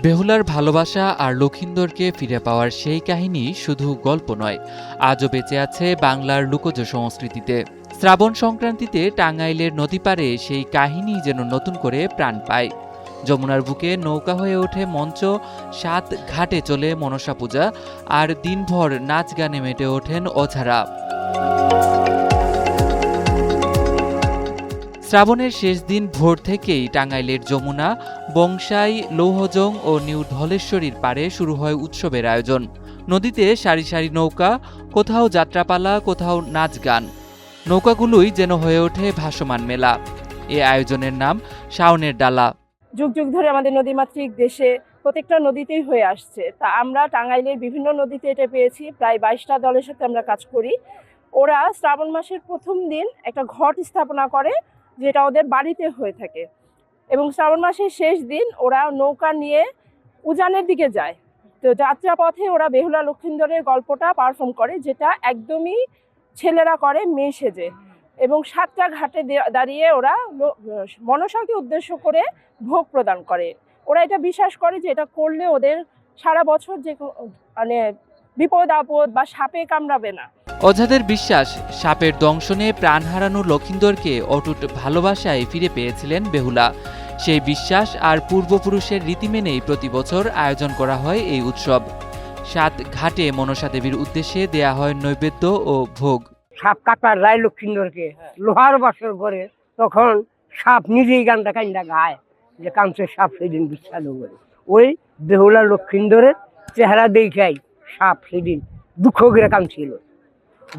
বেহুলার ভালোবাসা আর লক্ষিন্দরকে ফিরে পাওয়ার সেই কাহিনী শুধু গল্প নয়, আজও বেঁচে আছে বাংলার লোকজ সংস্কৃতিতে। শ্রাবণ সংক্রান্তিতে টাঙ্গাইলের নদী পাড়ে সেই কাহিনী যেন নতুন করে প্রাণ পায়। যমুনার বুকে নৌকা হয়ে ওঠে মঞ্চ, ৭ ঘাটে চলে মনসা পূজা, আর দিনভর নাচ গানে মেতে ওঠেন অঝারা। শ্রাবণের শেষ দিন ভোর থেকেই টাঙ্গাইলের যমুনা, বংশাই, লৌহজং ও নিউ ধলেশ্বরীর পাড়ে শুরু হয় উৎসবের আয়োজন। নদীতে সারি সারি নৌকা, কোথাও যাত্রাপালা, কোথাও নাচ গান। নৌকাগুলোই যেন হয়ে ওঠে ভাসমান মেলা। এ আয়োজনের নাম শাওনের ডালা। যুগ যুগ ধরে আমাদের নদীমাতৃক দেশে প্রত্যেকটা নদীতেই হয়ে আসছে। তা আমরা টাঙ্গাইলের বিভিন্ন নদীতে এটা পেয়েছি। প্রায় 22টা দলের সাথে আমরা কাজ করি। ওরা শ্রাবণ মাসের প্রথম দিন একটা ঘট স্থাপনা করে, যেটা ওদের বাড়িতে হয়ে থাকে, এবং শ্রাবণ মাসের শেষ দিন ওরা নৌকা নিয়ে উজানের দিকে যায়। তো যাত্রাপথে ওরা বেহুলা লক্ষিন্দরের গল্পটা পারফর্ম করে, যেটা একদমই ছেলেরা করে মেয়ে সেজে, এবং 7টা ঘাটে দাঁড়িয়ে ওরা মনসাকে উদ্দেশ্য করে ভোগ প্রদান করে। ওরা এটা বিশ্বাস করে যে এটা করলে ওদের সারা বছর যে মানে বিপদ আপদ বা সাপে কামড়াবে না। অঝাদের বিশ্বাস, সাপের দংশনে প্রাণ হারানো লক্ষিন্দরকে অটুট ভালোবাসায় ফিরে পেয়েছিলেন বেহুলা। সেই বিশ্বাস আর পূর্বপুরুষের রীতি মেনেই প্রতি বছর আয়োজন করা হয় এই উৎসব। 7 ঘাটে মনসা দেবীর উদ্দেশ্যে দেয়া হয় নৈবেদ্য ও ভোগ। সাপ কাটার রায় লক্ষিন্দরকে লোহার বাসর করে, তখন সাপ নিজেই গানটা কান্দা গায় যে কাঞ্চের সাপ সেদিন বিচ্ছাদ করে। ওই বেহুলা লক্ষিন্দরের চেহারা দেখাই সাপ সেদিন দুঃখ করে কাঁদছিল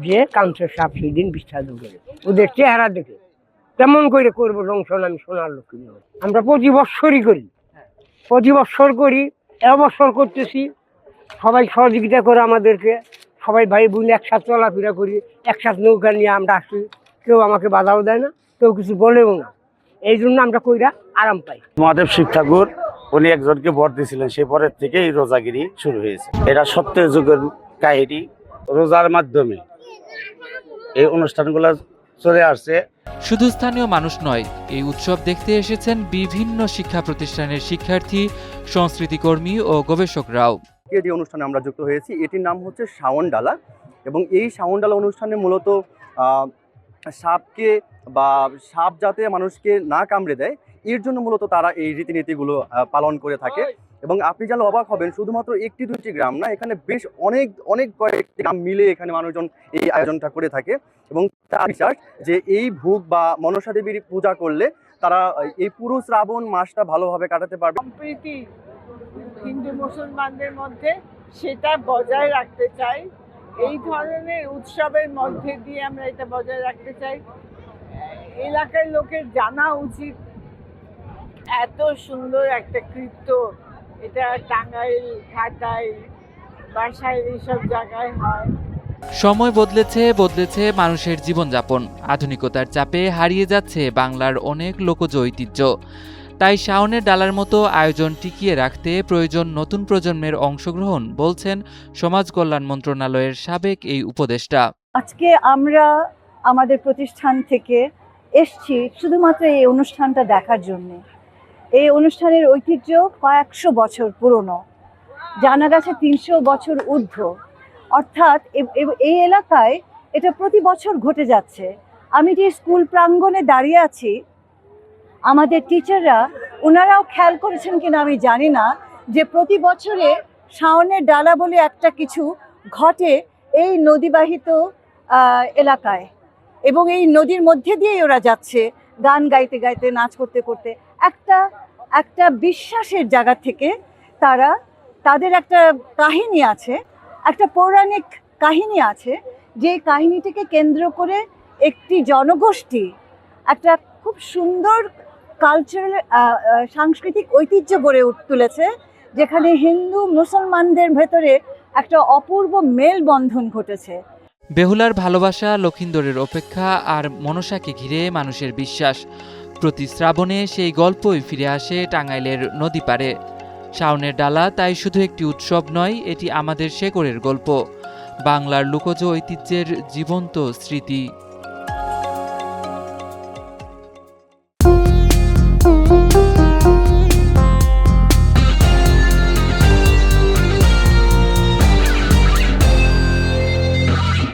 যে কাঞ্চের সাপ সেদিন বিচ্ছাদ করে। ওদের চেহারা দেখে তেমন করে করবো দংশন আমি সোনার লক্ষিন্দর। আমরা প্রতি বৎসরই করি, প্রতি বৎসর করি, এবছর করতেছি। সবাই সহযোগিতা করে আমাদেরকে, সবাই ভাই বোন একসাথে চলাফেরা করি, একসাথে নৌকা নিয়ে আমরা আসি। কেউ আমাকে বাধাও দেয় না, কেউ কিছু বলেও না। এই জন্য আমরা কইরা আরাম পাই। মহাদেব শিব ঠাকুর উনি একজনকে বর দিয়েছিলেন, সেই বরের থেকে এই রোজাগিরি শুরু হয়েছে। এটা সত্যের যুগের কাহিনী। রোজার মাধ্যমে এই অনুষ্ঠানগুলো চলে আসছে। শুধু স্থানীয় মানুষ নয়, এই উৎসব দেখতে এসেছেন বিভিন্ন শিক্ষা প্রতিষ্ঠানের শিক্ষার্থী, সংস্কৃতিকর্মী ও গবেষকরাও। যে অনুষ্ঠানে আমরা যুক্ত হয়েছি এটির নাম হচ্ছে শাওন ডালা, এবং এই শাওন ডালা অনুষ্ঠানে মূলত সাপকে বা সাপ যাতে মানুষকে না কামড়ে দেয় এর জন্য মূলত তারা এই রীতিনীতিগুলো পালন করে থাকে। এবং আপনি জানলে অবাক হবেন, শুধুমাত্র 1-2টি গ্রাম না, এখানে বেশ অনেক কয়েকটি গ্রাম মিলে এখানে মানুষজন এই আয়োজনটা করে থাকে। এবং তার বিশ্বাস যে এই ভোগ বা মনসা দেবীর পূজা করলে তারা এই পুরো শ্রাবণ মাসটা ভালোভাবে কাটাতে পারবে। সম্প্রীতি হিন্দু মুসলমানদের মধ্যে সেটা বজায় রাখতে চাই। এই ধরনের উৎসবের মধ্যে দিয়ে আমরা এটা বজায় রাখতে চাই। এলাকার লোকের জানা উচিত এত সুন্দর একটা কৃত্য এটা টাঙ্গাইল, ঘাটাইল, বাসাইল এইসব জায়গায় হয়। সময় বদলেছে মানুষের জীবনযাপন। আধুনিকতার চাপে হারিয়ে যাচ্ছে বাংলার অনেক লোকজ ঐতিহ্য। তাই শাওনের ডালার মতো আয়োজন টিকিয়ে রাখতে প্রয়োজন নতুন প্রজন্মের অংশগ্রহণ, বলছেন সমাজ কল্যাণ মন্ত্রণালয়ের সাবেক এই উপদেষ্টা। আজকে আমরা আমাদের প্রতিষ্ঠান থেকে এসছি শুধুমাত্র এই অনুষ্ঠানটা দেখার জন্য। এই অনুষ্ঠানের ঐতিহ্য কয়েকশো বছর পুরনো, জানা গেছে 300 বছর ঊর্ধ্ব। অর্থাৎ এই এলাকায় এটা প্রতি বছর ঘটে যাচ্ছে। আমি যে স্কুল প্রাঙ্গণে দাঁড়িয়ে আছি, আমাদের টিচাররা ওনারাও খেয়াল করেছেন কিনা আমি জানি না, যে প্রতি বছরে শাওনের ডালা বলে একটা কিছু ঘটে এই নদীবাহিত এলাকায়, এবং এই নদীর মধ্যে দিয়েই ওরা যাচ্ছে গান গাইতে গাইতে, নাচ করতে করতে। একটা বিশ্বাসের জায়গা থেকে তাদের একটা কাহিনী আছে, একটা পৌরাণিক কাহিনী আছে, যে কাহিনীটিকে কেন্দ্র করে একটি জনগোষ্ঠী একটা খুব সুন্দর কালচারাল সাংস্কৃতিক ঐতিহ্য গড়ে তুলেছে, যেখানে হিন্দু মুসলমানদের ভেতরে একটা অপূর্ব মেলবন্ধন ঘটেছে। বেহুলার ভালোবাসা, লক্ষিন্দরের অপেক্ষা আর মনসাকে ঘিরে মানুষের বিশ্বাস। প্রতি শ্রাবণে সেই গল্পই ফিরে আসে টাঙ্গাইলের নদী পাড়ে। শাওনের ডালা তাই শুধু একটি উৎসব নয়, এটি আমাদের শেকড়ের গল্প, বাংলার লোকজ ঐতিহ্যের জীবন্ত স্মৃতি।